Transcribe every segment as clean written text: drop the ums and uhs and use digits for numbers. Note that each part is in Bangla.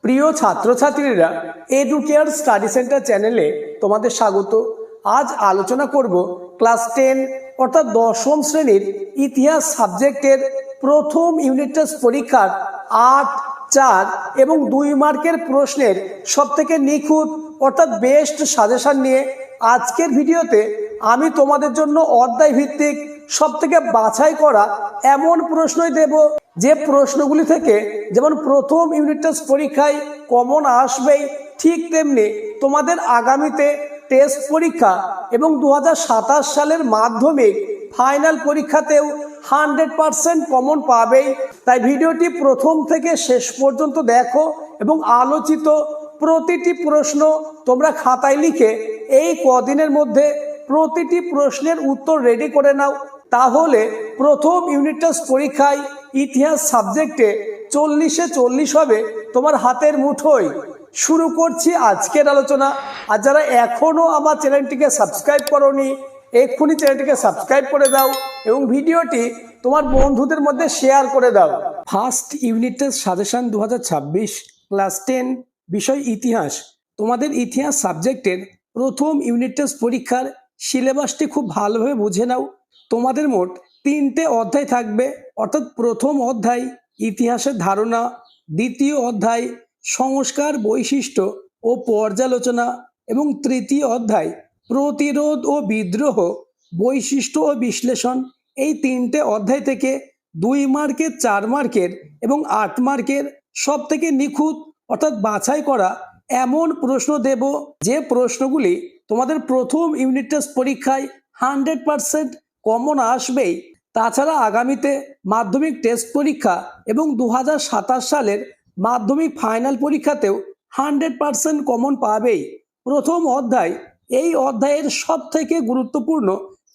প্রিয় ছাত্রছাত্রীরা, এডুকেয়ার স্টাডি সেন্টার চ্যানেলে তোমাদের স্বাগত। আজ আলোচনা করব ক্লাস 10 অর্থাৎ দশম শ্রেণীর ইতিহাস সাবজেক্টের প্রথম ইউনিট টেস্ট পরীক্ষার 8, 4 এবং 2 মার্কের প্রশ্নের সবথেকে নিখুঁত অর্থাৎ বেস্ট সাজেশন নিয়ে। আজকের ভিডিওতে আমি তোমাদের জন্য অধ্যায় ভিত্তিক সবথেকে বাছাই করা এমন প্রশ্নই দেব যে প্রশ্নগুলি থেকে যেমন প্রথম ইউনিট টেস্ট পরীক্ষায় কমন আসবেই, ঠিক তেমনি তোমাদের আগামীতে টেস্ট পরীক্ষা এবং 2027 সালের মাধ্যমিক ফাইনাল পরীক্ষাতেও 100% কমন পাবেই। তাই ভিডিওটি প্রথম থেকে শেষ পর্যন্ত দেখো এবং আলোচিত প্রতিটি প্রশ্ন তোমরা খাতায় লিখে এই কদিনের মধ্যে প্রতিটি প্রশ্নের উত্তর রেডি করে নাও। তাহলে প্রথম ইউনিট টেস্ট পরীক্ষায় ইতিহাস সাবজেক্টে 40-এ 40 হবে তোমার হাতের মুঠোয়। শুরু করছি আজকের আলোচনা। আর যারা এখনো আমার চ্যানেলটিকে সাবস্ক্রাইব করোনি, এক্ষুনি চ্যানেলটিকে সাবস্ক্রাইব করে দাও এবং ভিডিওটি তোমার বন্ধুদের মধ্যে শেয়ার করে দাও। First unit test suggestion 2026 class 10 বিষয় ইতিহাস। তোমাদের ইতিহাস সাবজেক্টের প্রথম ইউনিট টেস্ট পরীক্ষার সিলেবাসটি খুব ভালোভাবে বুঝে নাও। তোমাদের মোট 3টে অধ্যায় থাকবে, অর্থাৎ প্রথম অধ্যায় ইতিহাসের ধারণা, দ্বিতীয় অধ্যায় সংস্কার বৈশিষ্ট্য ও পর্যালোচনা এবং তৃতীয় অধ্যায় প্রতিরোধ ও বিদ্রোহ বৈশিষ্ট্য ও বিশ্লেষণ। এই 3টে অধ্যায় থেকে 2 মার্কের, 4 মার্কের এবং 8 মার্কের সব থেকে নিখুঁত অর্থাৎ বাছাই করা এমন প্রশ্ন দেব যে প্রশ্নগুলি তোমাদের প্রথম ইউনিট টেস্ট পরীক্ষায় 100% কমন আসবেই। তাছাড়া আগামীতে মাধ্যমিক টেস্ট পরীক্ষা এবং 2027 সালের মাধ্যমিক ফাইনাল পরীক্ষাতেও 100% কমন পাবেই। প্রথম অধ্যায়, এই অধ্যায়ের সব থেকে গুরুত্বপূর্ণ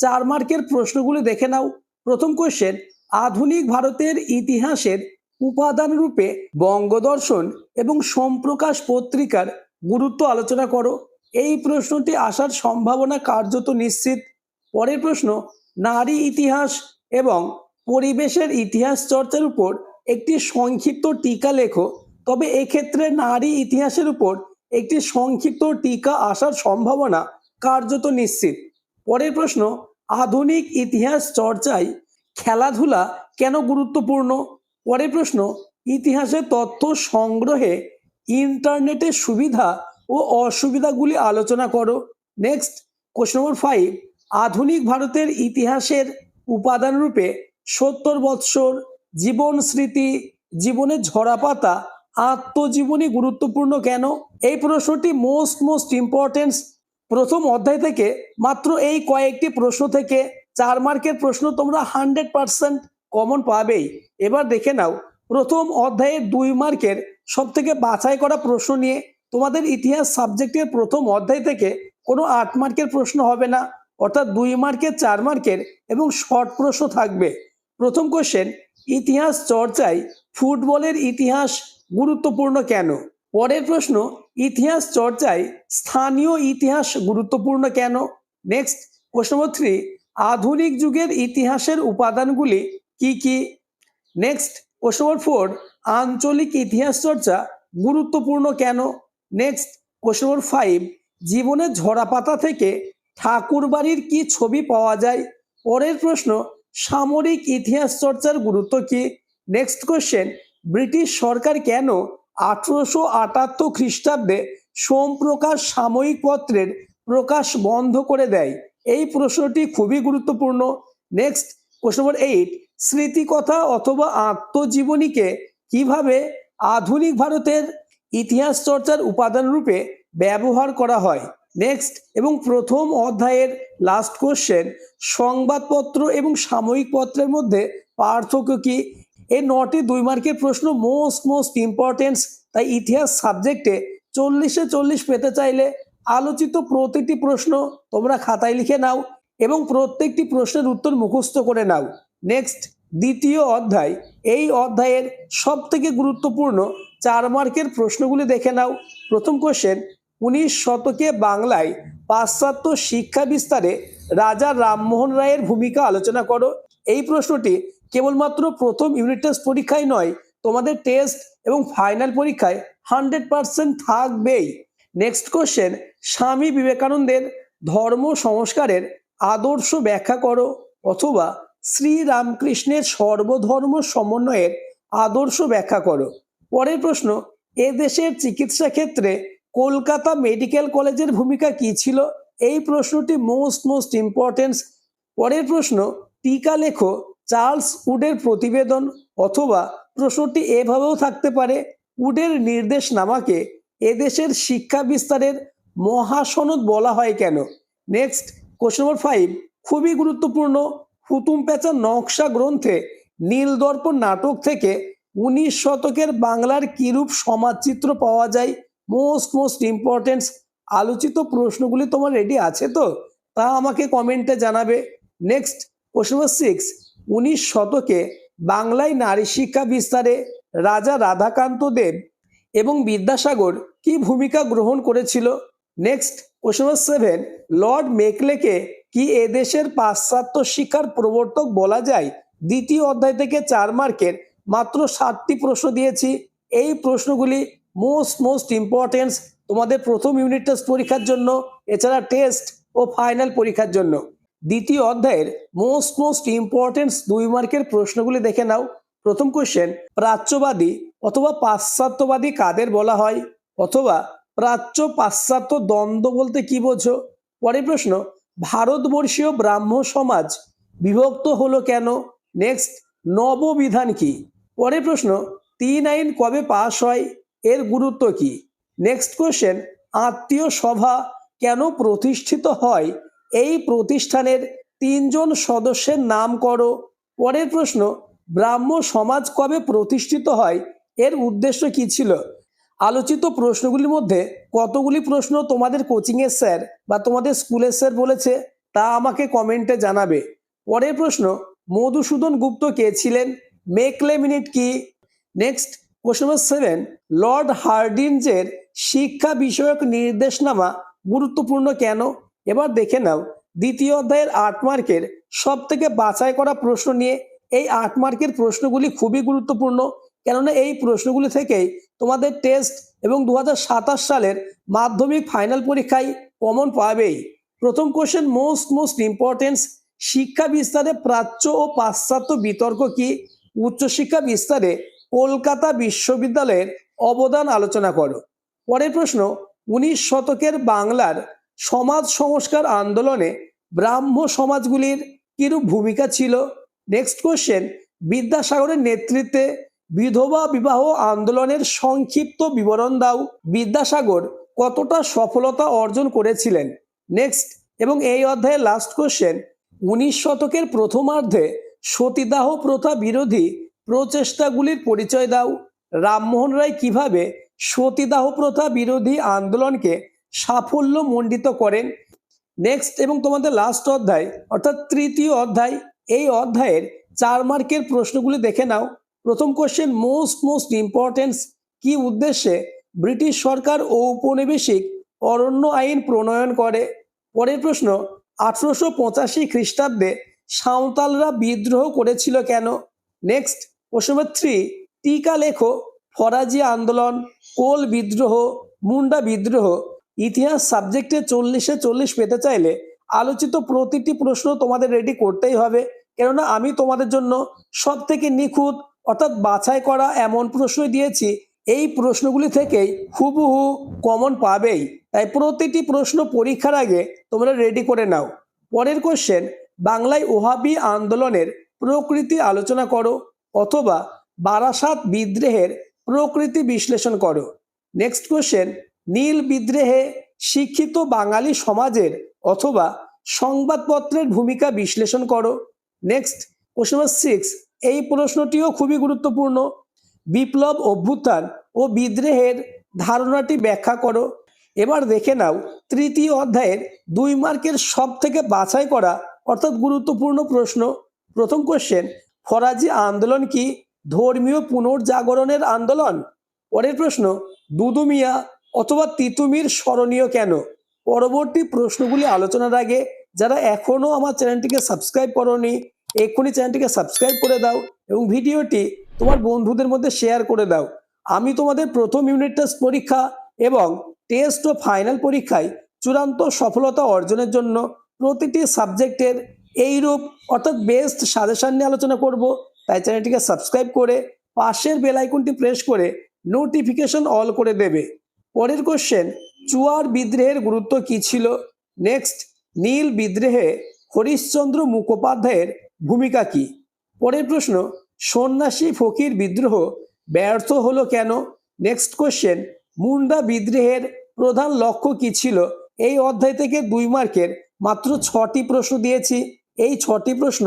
4 মার্কের প্রশ্নগুলি দেখে নাও। প্রথম কোশ্চেন, আধুনিক ভারতের ইতিহাসের উপাদান রূপে বঙ্গদর্শন এবং সোমপ্রকাশ পত্রিকার গুরুত্ব আলোচনা করো। এই প্রশ্নটি আসার সম্ভাবনা কার্যত নিশ্চিত। পরের প্রশ্ন, নারী ইতিহাস এবং পরিবেশের ইতিহাস চর্চার উপর একটি সংক্ষিপ্ত টিকা লেখো। তবে এক্ষেত্রে নারী ইতিহাসের উপর একটি সংক্ষিপ্ত টিকা আসার সম্ভাবনা কার্যত নিশ্চিত। পরের প্রশ্ন, আধুনিক ইতিহাস চর্চায় খেলাধুলা কেন গুরুত্বপূর্ণ? পরের প্রশ্ন, ইতিহাসের তথ্য সংগ্রহে ইন্টারনেটের সুবিধা ও অসুবিধাগুলি আলোচনা করো। নেক্সট, কোশ্চেন নম্বর 5, আধুনিক ভারতের ইতিহাসের উপাদান রূপে 70 বৎসর, জীবন স্মৃতি, জীবনের ঝরাপাতা, আত্মজীবনী গুরুত্বপূর্ণ কেন? এই প্রশ্নটি মোস্ট ইম্পর্টেন্স। প্রথম অধ্যায় থেকে মাত্র এই কয়েকটি প্রশ্ন থেকে 4 মার্কের প্রশ্ন তোমরা 100% কমন পাবেই। এবার দেখে নাও প্রথম অধ্যায়ের 2 মার্কের সব থেকে বাছাই করা প্রশ্ন নিয়ে। তোমাদের ইতিহাস সাবজেক্টের প্রথম অধ্যায় থেকে কোনো 8 মার্কের প্রশ্ন হবে না, অর্থাৎ 2 মার্কের, 4 মার্কের এবং শর্ট প্রশ্ন থাকবে। প্রথম কোশ্চেন, ইতিহাস চর্চায় ফুটবলের ইতিহাস গুরুত্বপূর্ণ কেন? পরের প্রশ্ন, ইতিহাস চর্চায় স্থানীয় ইতিহাস গুরুত্বপূর্ণ কেন? নেক্সট, কোশ্চেন নম্বর 3, আধুনিক যুগের ইতিহাসের উপাদানগুলি কি কি? নেক্সট, কোশ্চেন নম্বর 4, আঞ্চলিক ইতিহাস চর্চা গুরুত্বপূর্ণ কেন? নেক্সট, কোশ্চেন নম্বর 5, জীবনের ঝরাপাতা থেকে ঠাকুরবাড়ির কি ছবি পাওয়া যায়? পরের প্রশ্ন, সামরিক ইতিহাস চর্চার গুরুত্ব কি? নেক্সট কোশ্চেন, ব্রিটিশ সরকার কেন 1878 খ্রিস্টাব্দে সোমপ্রকাশ সাময়িক পত্রের প্রকাশ বন্ধ করে দেয়? এই প্রশ্নটি খুবই গুরুত্বপূর্ণ। নেক্সট, কোশ্চেন নম্বর 8, স্মৃতিকথা অথবা আত্মজীবনীকে কিভাবে আধুনিক ভারতের ইতিহাস চর্চার উপাদান রূপে ব্যবহার করা হয়? নেক্সট, এবং প্রথম অধ্যায়ের লাস্ট কোশ্চেন, সংবাদপত্র এবং সাময়িক পত্রের মধ্যে পার্থক্য কি? এই 9টি 2 মার্কের প্রশ্ন মোস্ট ইম্পর্টেন্স। তাই ইতিহাস সাবজেক্টে 40-এ 40 পেতে চাইলে আলোচিত প্রতিটি প্রশ্ন তোমরা খাতায় লিখে নাও এবং প্রত্যেকটি প্রশ্নের উত্তর মুখস্থ করে নাও। নেক্সট, দ্বিতীয় অধ্যায়, এই অধ্যায়ের সব থেকে গুরুত্বপূর্ণ 4 মার্কের প্রশ্নগুলি দেখে নাও। প্রথম কোশ্চেন, 19 শতকে বাংলায় পাশ্চাত্য শিক্ষা বিস্তারে রাজা রামমোহন রায়ের ভূমিকা আলোচনা করো। এই প্রশ্নটি কেবলমাত্র প্রথম ইউনিট টেস্ট পরীক্ষায় নয়, তোমাদের টেস্ট এবং ফাইনাল পরীক্ষায় 100% থাকবেই। নেক্সট কোশ্চেন, স্বামী বিবেকানন্দের ধর্ম সংস্কারের আদর্শ ব্যাখ্যা করো, অথবা শ্রী রামকৃষ্ণের সর্বধর্ম সমন্বয়ের আদর্শ ব্যাখ্যা করো। পরের প্রশ্ন, এদেশের চিকিৎসা ক্ষেত্রে কলকাতা মেডিকেল কলেজের ভূমিকা কি ছিল? এই প্রশ্নটি মোস্ট ইম্পর্টেন্ট। পরের প্রশ্ন, টিকা লেখো চার্লস উডের প্রতিবেদন, অথবা প্রশ্নটি এভাবেও থাকতে পারে, উডের নির্দেশনামাকে এদেশের শিক্ষা বিস্তারের মহাসনদ বলা হয় কেন? নেক্সট কোশ্চেন নম্বর 5, খুবই গুরুত্বপূর্ণ, হুতুম প্যাঁচা নকশা গ্রন্থে নীলদর্পণ নাটক থেকে 19 শতকের বাংলার কিরূপ সমাজচিত্র পাওয়া যায়? Most important. আলোচিত প্রশ্নগুলি তোমার রেডি আছে তো? তা আমাকে কমেন্টে জানাবে। নেক্সট কোশ্চেন নম্বর 6, 19 শতকে বাংলায় নারী শিক্ষা বিস্তারে রাজা রাধাকান্ত দেব এবং বিদ্যাসাগর কি ভূমিকা গ্রহণ করেছিল? নেক্সট কোশ্চেন নম্বর 7, লর্ড মেকলেকে কি এদেশের পাশ্চাত্য শিক্ষার প্রবর্তক বলা যায়? দ্বিতীয় অধ্যায় থেকে 4 মার্কের মাত্র 7টি প্রশ্ন দিয়েছি। এই প্রশ্নগুলি মোস্ট ইম্পর্টেন্ট তোমাদের প্রথম ইউনিট টেস্ট পরীক্ষার জন্য, এছাড়া টেস্ট ও ফাইনাল পরীক্ষার জন্য। দ্বিতীয় অধ্যায়ের মোস্ট ইম্পর্টেন্ট 2 মার্কের প্রশ্নগুলি দেখে নাও। প্রথম কোশ্চেন, প্রাচ্যবাদী অথবা পাশ্চাত্যবাদী কাদের বলা হয়? অথবা প্রাচ্য পাশ্চাত্য দ্বন্দ্ব বলতে কি বোঝো? পরের প্রশ্ন, ভারতবর্ষীয় ব্রাহ্ম সমাজ বিভক্ত হলো কেন? নেক্সট, নববিধান কি? পরের প্রশ্ন, 3 আইন কবে পাস হয়? এর গুরুত্ব কি? নেক্সট কোশ্চেন, আত্মীয় সভা কেন প্রতিষ্ঠিত হয়? এই প্রতিষ্ঠানের 3 জন সদস্যের নাম করো। পরের প্রশ্ন, ব্রাহ্ম সমাজ কবে প্রতিষ্ঠিত হয়? এর উদ্দেশ্য কি ছিল? আলোচিত প্রশ্নগুলির মধ্যে কতগুলি প্রশ্ন তোমাদের কোচিংয়ের স্যার বা তোমাদের স্কুলের স্যার বলেছে তা আমাকে কমেন্টে জানাবে। পরের প্রশ্ন, মধুসূদন গুপ্ত কে ছিলেন? মেকলে মিনিট কি? নেক্সট কোশ্চেন নম্বর 7, লর্ড হার্ডিঞ্জের শিক্ষা বিষয়ক নির্দেশনামা গুরুত্বপূর্ণ কেন? এবার দেখে নাও দ্বিতীয় অধ্যায়ের 8 মার্কের সব থেকে বাছাই করা প্রশ্ন নিয়ে। এই 8 মার্কের প্রশ্নগুলি খুবই গুরুত্বপূর্ণ, কেননা এই প্রশ্নগুলি থেকেই তোমাদের টেস্ট এবং 2027 সালের মাধ্যমিক ফাইনাল পরীক্ষায় কমন পাবেই। প্রথম কোশ্চেন মোস্ট ইম্পর্টেন্স, শিক্ষা বিস্তারে প্রাচ্য ও পাশ্চাত্য বিতর্ক কি? উচ্চশিক্ষা বিস্তারে কলকাতা বিশ্ববিদ্যালয়ের অবদান আলোচনা করো। পরের প্রশ্ন, 19 শতকের বাংলার সমাজ সংস্কার আন্দোলনে ব্রাহ্ম সমাজগুলির কিরূপ ভূমিকা ছিল? নেক্সট কোশ্চেন, বিদ্যাসাগরের নেতৃত্বে বিধবা বিবাহ আন্দোলনের সংক্ষিপ্ত বিবরণ দাও। বিদ্যাসাগর কতটা সফলতা অর্জন করেছিলেন? নেক্সট এবং এই অধ্যায়ের লাস্ট কোশ্চেন, 19 শতকের প্রথমার্ধে সতীদাহ প্রথা বিরোধী প্রচেষ্টাগুলির পরিচয় দাও। রামমোহন রায় কিভাবে সতীদাহ প্রথা বিরোধী আন্দোলনকে সাফল্য মণ্ডিত করেন? নেক্সট এবং তোমাদের লাস্ট অধ্যায় অর্থাৎ তৃতীয় অধ্যায়, এই অধ্যায়ের 4 মার্কের প্রশ্নগুলি দেখে নাও। প্রথম কোশ্চেন মোস্ট ইম্পর্টেন্স, কি উদ্দেশ্যে ব্রিটিশ সরকার ঔপনিবেশিক অরণ্য আইন প্রণয়ন করে? পরের প্রশ্ন, 1885 খ্রিস্টাব্দে সাঁওতালরা বিদ্রোহ করেছিল কেন? নেক্সট কোশ্চেন নম্বর 3, টিকা লেখো ফরাজি আন্দোলন, কোল বিদ্রোহ, মুন্ডা বিদ্রোহ। ইতিহাস সাবজেক্টে 40-এ 40 পেতে চাইলে আলোচিত প্রতিটি প্রশ্ন তোমাদের রেডি করতেই হবে, কেননা আমি তোমাদের জন্য সব থেকে নিখুঁত অর্থাৎ বাছাই করা এমন প্রশ্ন দিয়েছি, এই প্রশ্নগুলি থেকেই হুবহু কমন পাবেই। তাই প্রতিটি প্রশ্ন পরীক্ষার আগে তোমরা রেডি করে নাও। পরের কোশ্চেন, বাংলায় ওহাবি আন্দোলনের প্রকৃতি আলোচনা করো, অথবা বারাসাত বিদ্রোহের প্রকৃতি বিশ্লেষণ করো। নেক্সট কোশ্চেন, নীল বিদ্রোহে শিক্ষিত বাঙালি সমাজের অথবা সংবাদপত্রের ভূমিকা বিশ্লেষণ করো। নেক্সট কোশ্চেন নম্বর 6, এই প্রশ্নটিও খুবই গুরুত্বপূর্ণ, বিপ্লব অভ্যুত্থান ও বিদ্রোহের ধারণাটি ব্যাখ্যা করো। এবার দেখে নাও তৃতীয় অধ্যায়ের 2 মার্কের সব থেকে বাছাই করা অর্থাৎ গুরুত্বপূর্ণ প্রশ্ন। প্রথম কোশ্চেন, ফরাজি আন্দোলন কি ধর্মীয় পুনর্জাগরণের আন্দোলন? পরের প্রশ্ন, দুদু মিয়া অথবা তিতুমির স্মরণীয় কেন? পরবর্তী প্রশ্নগুলি আলোচনার আগে যারা এখনো আমার চ্যানেলটিকে সাবস্ক্রাইব করোনি, এক্ষুনি চ্যানেলটিকে সাবস্ক্রাইব করে দাও এবং ভিডিওটি তোমার বন্ধুদের মধ্যে শেয়ার করে দাও। আমি তোমাদের প্রথম ইউনিট টেস্ট পরীক্ষা এবং টেস্ট ও ফাইনাল পরীক্ষায় চূড়ান্ত সফলতা অর্জনের জন্য প্রতিটি সাবজেক্টের এইরূপ অর্থাৎ বেস্ট সাজেশন নিয়ে আলোচনা করব। তাই চ্যানেলটিকে সাবস্ক্রাইব করে পাশের বেল আইকনটি প্রেস করে নোটিফিকেশন অল করে দেবে। পরের কোশ্চেন, চুয়ার বিদ্রোহের গুরুত্ব কি ছিল? নেক্সট, নীল বিদ্রোহে হরিশ্চন্দ্র মুখোপাধ্যায়ের ভূমিকা কি? পরের প্রশ্ন, সন্ন্যাসী ফকির বিদ্রোহ ব্যর্থ হলো কেন? নেক্সট কোশ্চেন, মুন্ডা বিদ্রোহের প্রধান লক্ষ্য কি ছিল? এই অধ্যায় থেকে 2 মার্কের মাত্র 6টি প্রশ্ন দিয়েছি। এই 6টি প্রশ্ন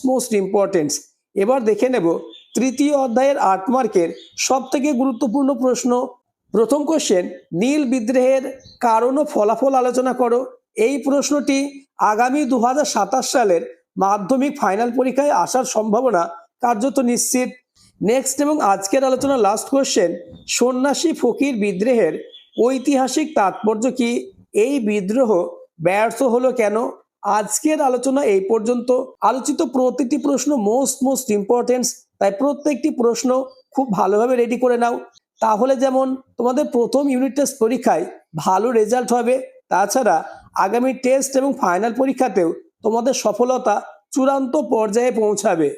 মোস্ট ইম্পর্টেন্ট। এবার দেখে নেব তৃতীয় অধ্যায়ের 8 মার্কের সব থেকে গুরুত্বপূর্ণ প্রশ্ন। প্রথম কোশ্চেন, নীল বিদ্রোহের কারণ ও ফলাফল আলোচনা করো। এই প্রশ্নটি আগামী 2027 সালের মাধ্যমিক ফাইনাল পরীক্ষায় আসার সম্ভাবনা কার্যত নিশ্চিত। নেক্সট এবং আজকের আলোচনা লাস্ট কোশ্চেন, সন্ন্যাসী ফকির বিদ্রোহের ঐতিহাসিক তাৎপর্য কি? এই বিদ্রোহ ব্যর্থ হলো কেন? আজকের আলোচনা এই পর্যন্ত। আলোচিত প্রতিটি প্রশ্ন মোস্ট ইম্পর্টেন্ট, তাই প্রত্যেকটি প্রশ্ন খুব ভালোভাবে রেডি করে নাও। তাহলে যেমন তোমাদের প্রথম ইউনিট টেস্ট পরীক্ষায় ভালো রেজাল্ট হবে, তাছাড়া আগামী টেস্ট এবং ফাইনাল পরীক্ষাতেও তোমাদের সফলতা চূড়ান্ত পর্যায়ে পৌঁছাবে।